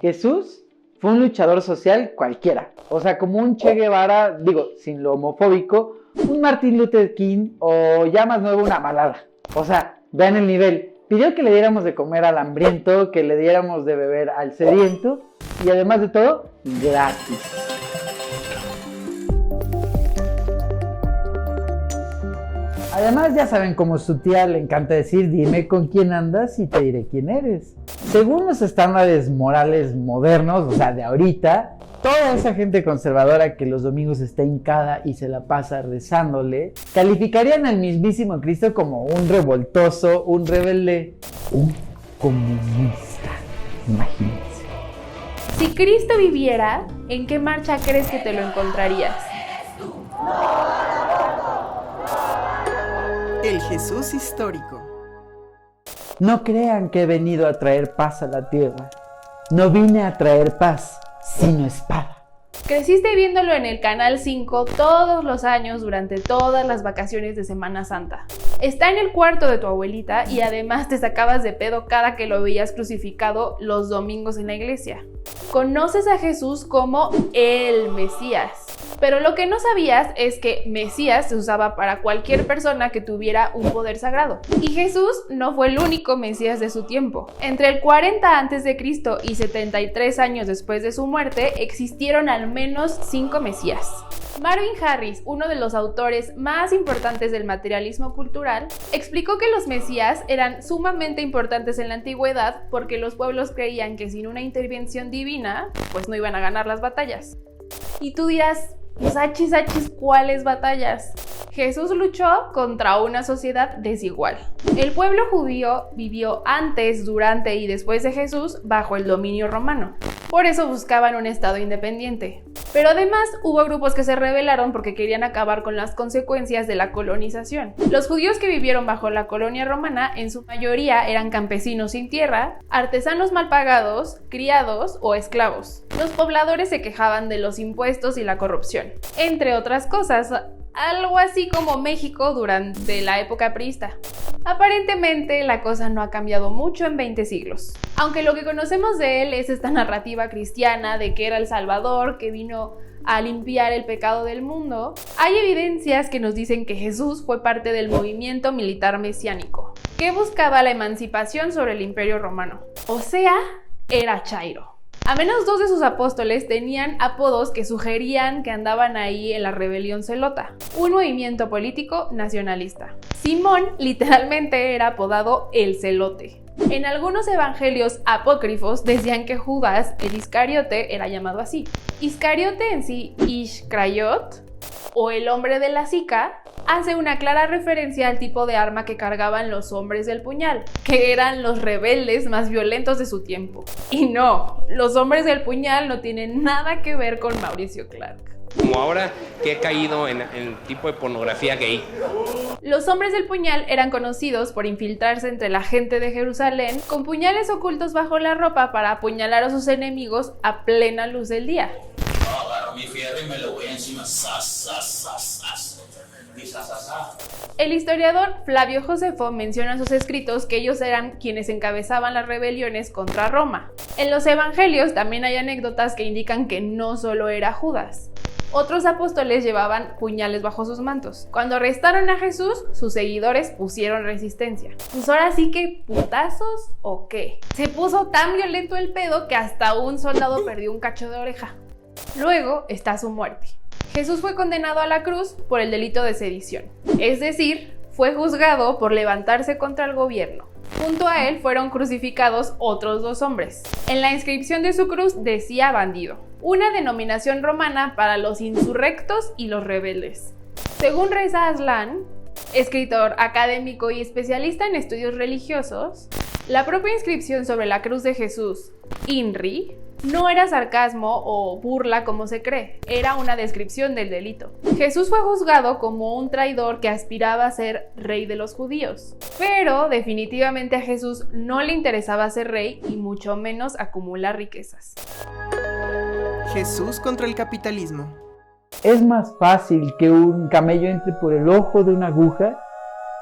Jesús fue un luchador social cualquiera. O sea, como un Che Guevara, sin lo homofóbico, un Martin Luther King o ya más nuevo una Malala. O sea, vean el nivel. Pidió que le diéramos de comer al hambriento, que le diéramos de beber al sediento y además de todo, gratis. Además ya saben cómo su tía le encanta decir dime con quién andas y te diré quién eres. Según los estándares morales modernos, o sea de ahorita, toda esa gente conservadora que los domingos está hincada y se la pasa rezándole, calificarían al mismísimo Cristo como un revoltoso, un rebelde, un comunista. Imagínense. Si Cristo viviera, ¿en qué marcha crees que te lo encontrarías? El Jesús histórico. No crean que he venido a traer paz a la tierra. No vine a traer paz, sino espada. Creciste viéndolo en el Canal 5 todos los años durante todas las vacaciones de Semana Santa. Está en el cuarto de tu abuelita y además te sacabas de pedo cada que lo veías crucificado los domingos en la iglesia. Conoces a Jesús como el Mesías. Pero lo que no sabías es que Mesías se usaba para cualquier persona que tuviera un poder sagrado. Y Jesús no fue el único Mesías de su tiempo. Entre el 40 a.C. y 73 años después de su muerte, existieron al menos 5 Mesías. Marvin Harris, uno de los autores más importantes del materialismo cultural, explicó que los mesías eran sumamente importantes en la antigüedad porque los pueblos creían que sin una intervención divina, pues no iban a ganar las batallas. Y tú dirás, pues achis, ¿cuáles batallas? Jesús luchó contra una sociedad desigual. El pueblo judío vivió antes, durante y después de Jesús bajo el dominio romano. Por eso buscaban un estado independiente. Pero además hubo grupos que se rebelaron porque querían acabar con las consecuencias de la colonización. Los judíos que vivieron bajo la colonia romana en su mayoría eran campesinos sin tierra, artesanos mal pagados, criados o esclavos. Los pobladores se quejaban de los impuestos y la corrupción, entre otras cosas. Algo así como México durante la época priista. Aparentemente la cosa no ha cambiado mucho en 20 siglos. Aunque lo que conocemos de él es esta narrativa cristiana de que era el Salvador, que vino a limpiar el pecado del mundo, hay evidencias que nos dicen que Jesús fue parte del movimiento militar mesiánico, que buscaba la emancipación sobre el Imperio Romano. O sea, era chairo. A menos 2 de sus apóstoles tenían apodos que sugerían que andaban ahí en la rebelión zelota, un movimiento político nacionalista. Simón literalmente era apodado el Celote. En algunos evangelios apócrifos decían que Judas, el Iscariote, era llamado así. Iscariote en sí, Ishkrayot, o el hombre de la sica, hace una clara referencia al tipo de arma que cargaban los hombres del puñal, que eran los rebeldes más violentos de su tiempo. Y no, los hombres del puñal no tienen nada que ver con Mauricio Clark. Como ahora que he caído en el tipo de pornografía gay. Los hombres del puñal eran conocidos por infiltrarse entre la gente de Jerusalén con puñales ocultos bajo la ropa para apuñalar a sus enemigos a plena luz del día. Agarro mi fierro y me lo voy encima. El historiador Flavio Josefo menciona en sus escritos que ellos eran quienes encabezaban las rebeliones contra Roma. En los evangelios también hay anécdotas que indican que no solo era Judas. Otros apóstoles llevaban puñales bajo sus mantos. Cuando arrestaron a Jesús, sus seguidores pusieron resistencia. Pues ahora sí que, ¿putazos o qué? Se puso tan violento el pedo que hasta un soldado perdió un cacho de oreja. Luego está su muerte. Jesús fue condenado a la cruz por el delito de sedición, es decir, fue juzgado por levantarse contra el gobierno. Junto a él fueron crucificados otros 2 hombres. En la inscripción de su cruz decía bandido, una denominación romana para los insurrectos y los rebeldes. Según Reza Aslan, escritor, académico y especialista en estudios religiosos, la propia inscripción sobre la cruz de Jesús, INRI, no era sarcasmo o burla como se cree, era una descripción del delito. Jesús fue juzgado como un traidor que aspiraba a ser rey de los judíos, pero definitivamente a Jesús no le interesaba ser rey y mucho menos acumular riquezas. Jesús contra el capitalismo. Es más fácil que un camello entre por el ojo de una aguja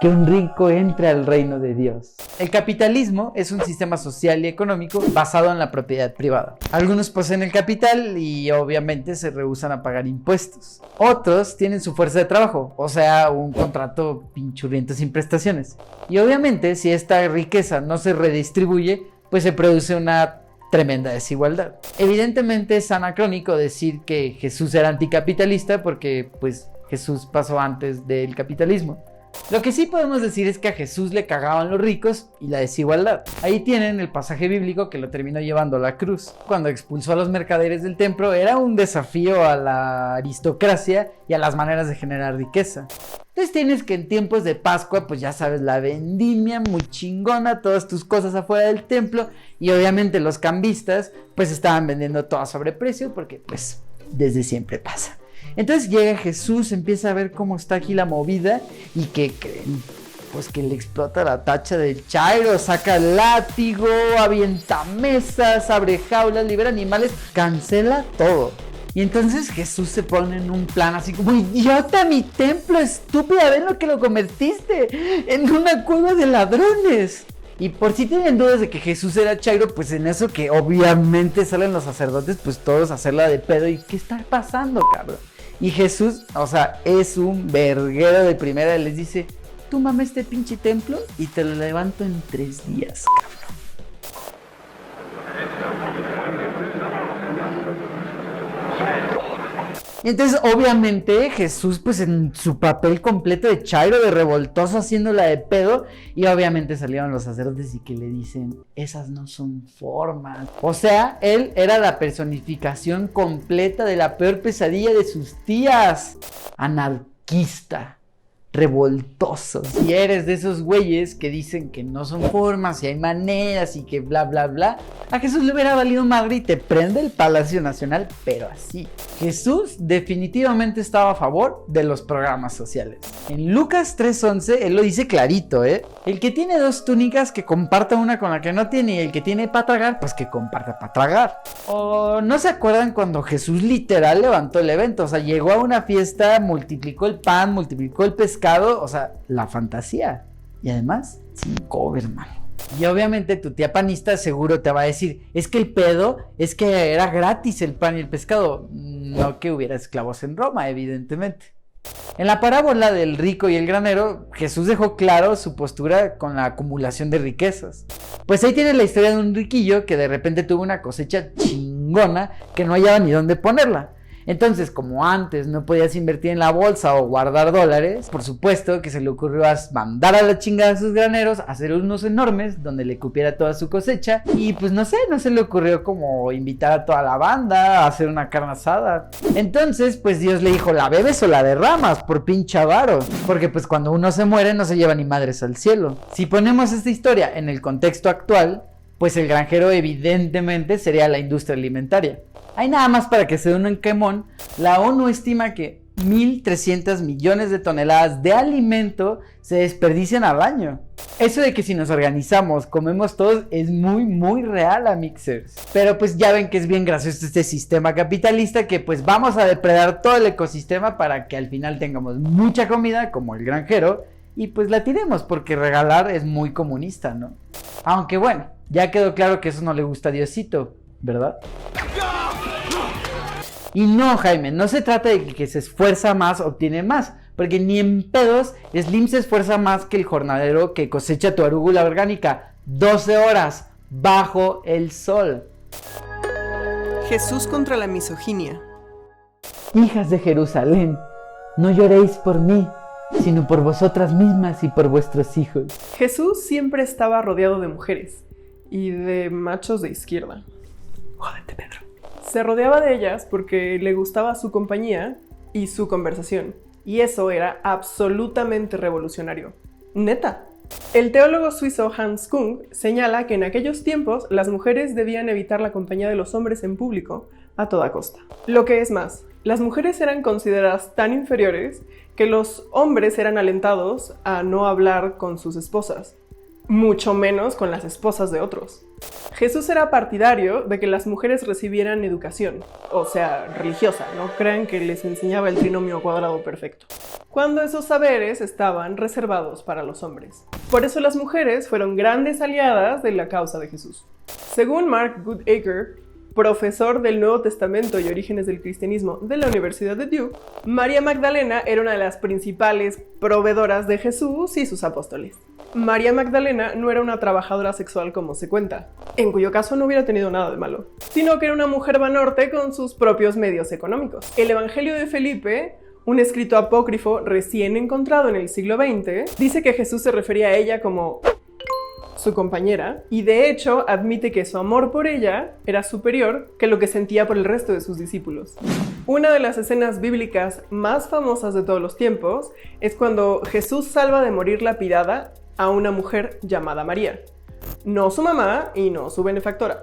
que un rico entre al reino de Dios. El capitalismo es un sistema social y económico basado en la propiedad privada. Algunos poseen el capital y obviamente se rehúsan a pagar impuestos. Otros tienen su fuerza de trabajo, o sea, un contrato pinchurriento sin prestaciones. Y obviamente si esta riqueza no se redistribuye, pues se produce una tremenda desigualdad. Evidentemente es anacrónico decir que Jesús era anticapitalista porque pues Jesús pasó antes del capitalismo. Lo que sí podemos decir es que a Jesús le cagaban los ricos y la desigualdad. Ahí tienen el pasaje bíblico que lo terminó llevando a la cruz. Cuando expulsó a los mercaderes del templo era un desafío a la aristocracia y a las maneras de generar riqueza. Entonces tienes que en tiempos de Pascua, pues ya sabes, la vendimia muy chingona, todas tus cosas afuera del templo, y obviamente los cambistas pues estaban vendiendo todo a sobreprecio porque pues desde siempre pasa. Entonces llega Jesús, empieza a ver cómo está aquí la movida y que creen, pues que le explota la tacha del chairo, saca el látigo, avienta mesas, abre jaulas, libera animales, cancela todo. Y entonces Jesús se pone en un plan así como, idiota, mi templo, estúpida, ven lo que lo convertiste en una cueva de ladrones. Y por si tienen dudas de que Jesús era chairo, pues en eso que obviamente salen los sacerdotes, pues todos a hacerla de pedo. ¿Y qué está pasando, cabrón? Y Jesús, o sea, es un verguero de primera, les dice, tú mames este pinche templo y te lo levanto en 3 días, cabrón. Y entonces obviamente Jesús pues en su papel completo de chairo, de revoltoso, haciéndola de pedo, y obviamente salieron los sacerdotes y que le dicen, esas no son formas. O sea, él era la personificación completa de la peor pesadilla de sus tías, anarquista, revoltoso. Si eres de esos güeyes que dicen que no son formas y hay maneras y que bla bla bla, a Jesús le hubiera valido madre y te prende el Palacio Nacional, pero así. Jesús definitivamente estaba a favor de los programas sociales. En Lucas 3:11 él lo dice clarito, el que tiene 2 túnicas que comparta una con la que no tiene, y el que tiene para tragar, pues que comparta para tragar. O no se acuerdan cuando Jesús literal levantó el evento, o sea, llegó a una fiesta, multiplicó el pan, multiplicó el pescado, o sea, la fantasía. Y además, sin cover, hermano. Y obviamente tu tía panista seguro te va a decir, es que el pedo es que era gratis el pan y el pescado, no que hubiera esclavos en Roma, evidentemente. En la parábola del rico y el granero, Jesús dejó claro su postura con la acumulación de riquezas. Pues ahí tienes la historia de un riquillo que de repente tuvo una cosecha chingona que no hallaba ni dónde ponerla. Entonces, como antes no podías invertir en la bolsa o guardar dólares, por supuesto que se le ocurrió mandar a la chingada a sus graneros, hacer unos enormes donde le cupiera toda su cosecha, y pues no se le ocurrió como invitar a toda la banda a hacer una carne asada. Entonces, pues Dios le dijo, ¿la bebes o la derramas? Por pinche avaro, porque pues cuando uno se muere no se lleva ni madres al cielo. Si ponemos esta historia en el contexto actual, pues el granjero evidentemente sería la industria alimentaria. Hay nada más para que se den un quemón, la ONU estima que 1.300 millones de toneladas de alimento se desperdician al año. Eso de que si nos organizamos, comemos todos, es muy muy real, amixers. Pero pues ya ven que es bien gracioso este sistema capitalista, que pues vamos a depredar todo el ecosistema para que al final tengamos mucha comida, como el granjero, y pues la tiremos, porque regalar es muy comunista, ¿no? Aunque bueno, ya quedó claro que eso no le gusta a Diosito, ¿verdad? Y no, Jaime, no se trata de que se esfuerza más obtiene más, porque ni en pedos Slim se esfuerza más que el jornalero que cosecha tu arúgula orgánica 12 horas bajo el sol. Jesús contra la misoginia. Hijas de Jerusalén, no lloréis por mí, sino por vosotras mismas y por vuestros hijos. Jesús siempre estaba rodeado de mujeres y de machos de izquierda. Jódete, Pedro. Se rodeaba de ellas porque le gustaba su compañía y su conversación, y eso era absolutamente revolucionario. Neta. El teólogo suizo Hans Kung señala que en aquellos tiempos las mujeres debían evitar la compañía de los hombres en público a toda costa. Lo que es más, las mujeres eran consideradas tan inferiores que los hombres eran alentados a no hablar con sus esposas, mucho menos con las esposas de otros. Jesús era partidario de que las mujeres recibieran educación, o sea, religiosa, no crean que les enseñaba el trinomio cuadrado perfecto. cuando esos saberes estaban reservados para los hombres. Por eso las mujeres fueron grandes aliadas de la causa de Jesús. Según Mark Goodacre, profesor del Nuevo Testamento y Orígenes del Cristianismo de la Universidad de Duke, María Magdalena era una de las principales proveedoras de Jesús y sus apóstoles. María Magdalena no era una trabajadora sexual como se cuenta, en cuyo caso no hubiera tenido nada de malo, sino que era una mujer vanorte con sus propios medios económicos. El Evangelio de Felipe, un escrito apócrifo recién encontrado en el siglo XX, dice que Jesús se refería a ella como su compañera, y de hecho admite que su amor por ella era superior que lo que sentía por el resto de sus discípulos. Una de las escenas bíblicas más famosas de todos los tiempos es cuando Jesús salva de morir lapidada a una mujer llamada María. No su mamá y no su benefactora,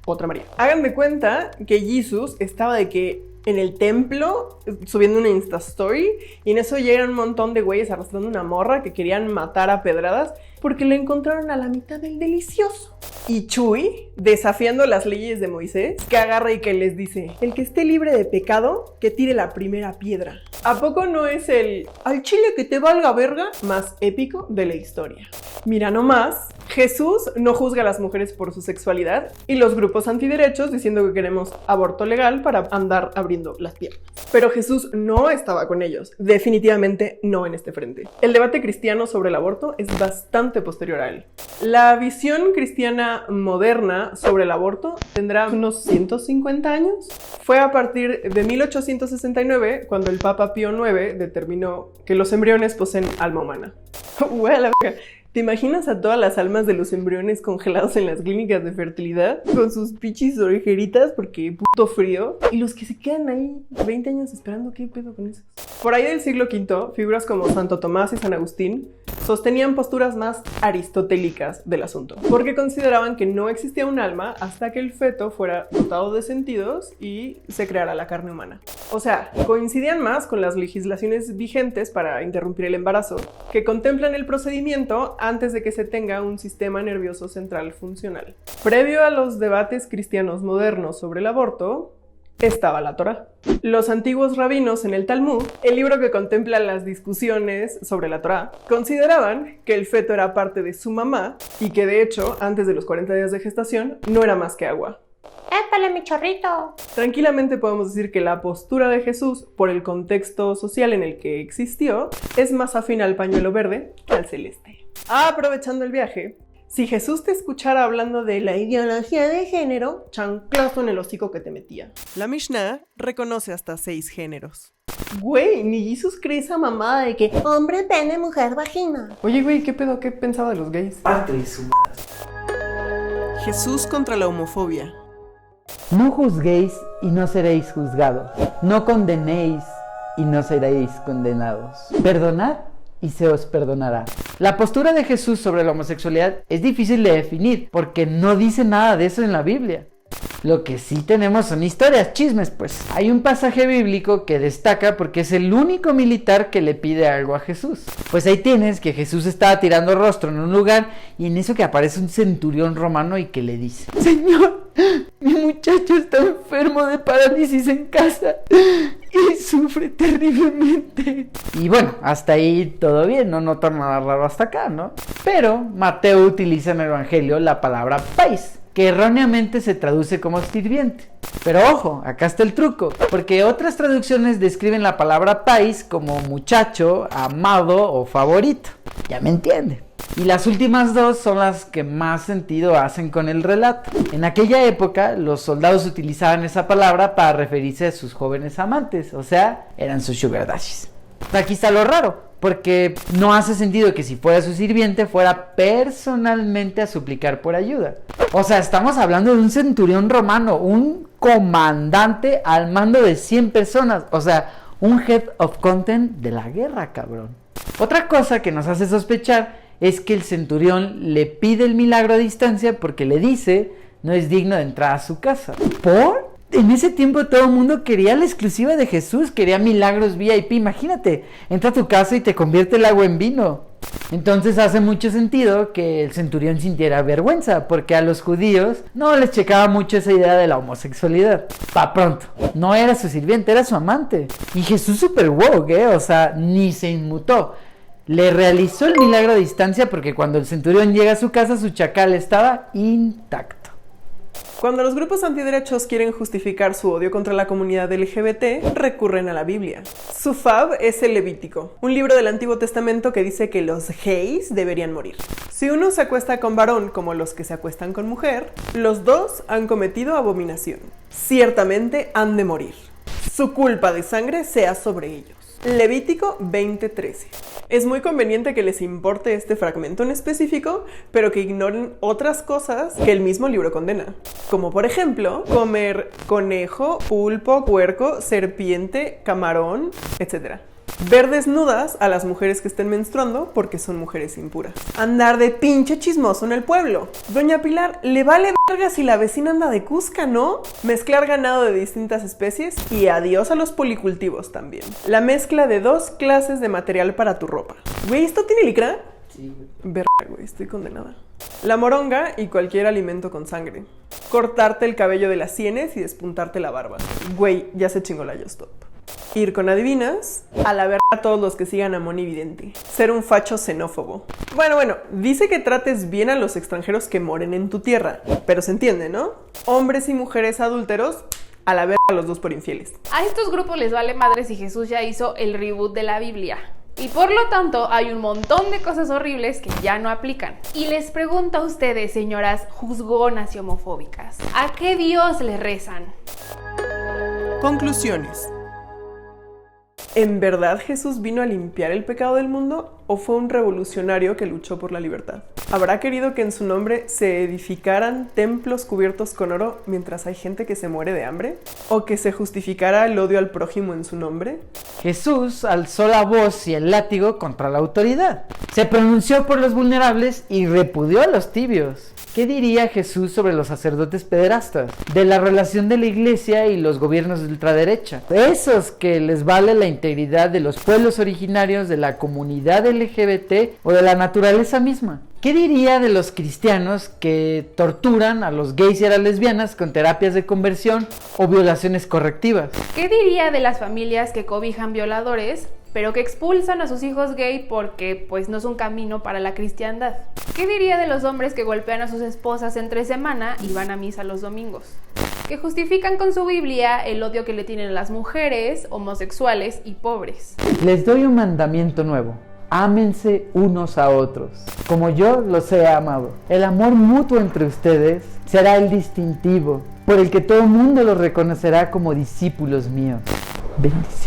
otra María. Hagan de cuenta que Jesús estaba de que en el templo subiendo una Insta Story y en eso llegan un montón de güeyes arrastrando una morra que querían matar a pedradas porque le encontraron a la mitad del delicioso. Y Chuy, desafiando las leyes de Moisés, que agarra y que les dice: el que esté libre de pecado, que tire la primera piedra. ¿A poco no es el "al chile que te valga verga" más épico de la historia? Mira nomás, Jesús no juzga a las mujeres por su sexualidad y los grupos antiderechos diciendo que queremos aborto legal para andar abriendo las piernas. Pero Jesús no estaba con ellos, definitivamente no en este frente. El debate cristiano sobre el aborto es bastante posterior a él. La visión cristiana moderna sobre el aborto tendrá unos 150 años. Fue a partir de 1869 cuando el Papa Pío IX determinó que los embriones poseen alma humana. ¿Te imaginas a todas las almas de los embriones congelados en las clínicas de fertilidad? Con sus pichis orejeritas porque puto frío. Y los que se quedan ahí 20 años esperando, ¿qué pedo con eso? Por ahí del siglo V, figuras como Santo Tomás y San Agustín sostenían posturas más aristotélicas del asunto, porque consideraban que no existía un alma hasta que el feto fuera dotado de sentidos y se creara la carne humana. O sea, coincidían más con las legislaciones vigentes para interrumpir el embarazo, que contemplan el procedimiento antes de que se tenga un sistema nervioso central funcional. Previo a los debates cristianos modernos sobre el aborto, estaba la Torá. Los antiguos rabinos en el Talmud, el libro que contempla las discusiones sobre la Torá, consideraban que el feto era parte de su mamá y que de hecho, antes de los 40 días de gestación, no era más que agua. ¡Épale, mi chorrito! Tranquilamente podemos decir que la postura de Jesús, por el contexto social en el que existió, es más afín al pañuelo verde que al celeste. Aprovechando el viaje, si Jesús te escuchara hablando de la ideología de género, chanclazo en el hocico que te metía. La Mishnah reconoce hasta 6 géneros. Güey, ni Jesús cree esa mamada de que Hombre, pene, mujer, vagina. oye, güey, ¿qué pedo? ¿Qué pensaba de los gays? Jesús contra la homofobia. No juzguéis y no seréis juzgados. No condenéis y no seréis condenados. Perdonad y se os perdonará. La postura de Jesús sobre la homosexualidad es difícil de definir porque no dice nada de eso en la Biblia. Lo que sí tenemos son historias, chismes pues. Hay un pasaje bíblico que destaca porque es el único militar que le pide algo a Jesús. Pues ahí tienes que Jesús estaba tirando rostro en un lugar y en eso que aparece un centurión romano y que le dice: Señor, mi muchacho está enfermo de parálisis en casa y sufre terriblemente. Y bueno, hasta ahí todo bien, no notan nada raro hasta acá, ¿no? Pero Mateo utiliza en el Evangelio la palabra pais, que erróneamente se traduce como sirviente. Pero ojo, acá está el truco, porque otras traducciones describen la palabra pais como muchacho, amado o favorito. Ya me entiende. Y las últimas dos son las que más sentido hacen con el relato. En aquella época, los soldados utilizaban esa palabra para referirse a sus jóvenes amantes, o sea, eran sus sugar daddies. Aquí está lo raro, porque no hace sentido que si fuera su sirviente fuera personalmente a suplicar por ayuda. O sea, estamos hablando de un centurión romano, un comandante al mando de 100 personas, o sea, un head of content de la guerra, cabrón. Otra cosa que nos hace sospechar es que el centurión le pide el milagro a distancia porque le dice no es digno de entrar a su casa. ¿Por? En ese tiempo todo el mundo quería la exclusiva de Jesús, quería milagros VIP. Imagínate, entra a tu casa y te convierte el agua en vino. Entonces hace mucho sentido que el centurión sintiera vergüenza, porque a los judíos no les checaba mucho esa idea de la homosexualidad. Pa' pronto, no era su sirviente, era su amante. Y Jesús súper woke, o sea, ni se inmutó. Le realizó el milagro a distancia porque cuando el centurión llega a su casa, su chacal estaba intacto. Cuando los grupos antiderechos quieren justificar su odio contra la comunidad LGBT, recurren a la Biblia. Su fab es el Levítico, un libro del Antiguo Testamento que dice que los gays deberían morir. Si uno se acuesta con varón como los que se acuestan con mujer, los dos han cometido abominación. Ciertamente han de morir. Su culpa de sangre sea sobre ellos. Levítico 20:13. Es muy conveniente que les importe este fragmento en específico, pero que ignoren otras cosas que el mismo libro condena. Como por ejemplo, comer conejo, pulpo, puerco, serpiente, camarón, etc. Ver desnudas a las mujeres que estén menstruando porque son mujeres impuras. Andar de pinche chismoso en el pueblo. Doña Pilar, le vale verga si la vecina anda de cusca, ¿no? Mezclar ganado de distintas especies y adiós a los policultivos también. La mezcla de 2 clases de material para tu ropa. Güey, ¿esto tiene licra? Sí, güey. Verga, güey, estoy condenada. La moronga y cualquier alimento con sangre. Cortarte el cabello de las sienes y despuntarte la barba. Güey, ya se chingó la Justop. Ir con adivinas, a la verga a todos los que sigan a Moni Vidente. Ser un facho xenófobo. Bueno, dice que trates bien a los extranjeros que moren en tu tierra, pero se entiende, ¿no? Hombres y mujeres adúlteros, a la verga a los dos por infieles. A estos grupos les vale madre si Jesús ya hizo el reboot de la Biblia. Y por lo tanto hay un montón de cosas horribles que ya no aplican. Y les pregunto a ustedes, señoras juzgonas y homofóbicas, ¿a qué Dios le rezan? Conclusiones. ¿En verdad Jesús vino a limpiar el pecado del mundo o fue un revolucionario que luchó por la libertad? ¿Habrá querido que en su nombre se edificaran templos cubiertos con oro mientras hay gente que se muere de hambre? ¿O que se justificara el odio al prójimo en su nombre? Jesús alzó la voz y el látigo contra la autoridad. Se pronunció por los vulnerables y repudió a los tibios. ¿Qué diría Jesús sobre los sacerdotes pederastas? De la relación de la iglesia y los gobiernos de ultraderecha. De esos que les vale la integridad de los pueblos originarios, de la comunidad LGBT o de la naturaleza misma. ¿Qué diría de los cristianos que torturan a los gays y a las lesbianas con terapias de conversión o violaciones correctivas? ¿Qué diría de las familias que cobijan violadores, pero que expulsan a sus hijos gay porque pues no es un camino para la cristiandad? ¿Qué diría de los hombres que golpean a sus esposas entre semana y van a misa los domingos? Que justifican con su Biblia el odio que le tienen a las mujeres, homosexuales y pobres. Les doy un mandamiento nuevo. Ámense unos a otros, como yo los he amado. El amor mutuo entre ustedes será el distintivo por el que todo el mundo los reconocerá como discípulos míos. Bendiciones.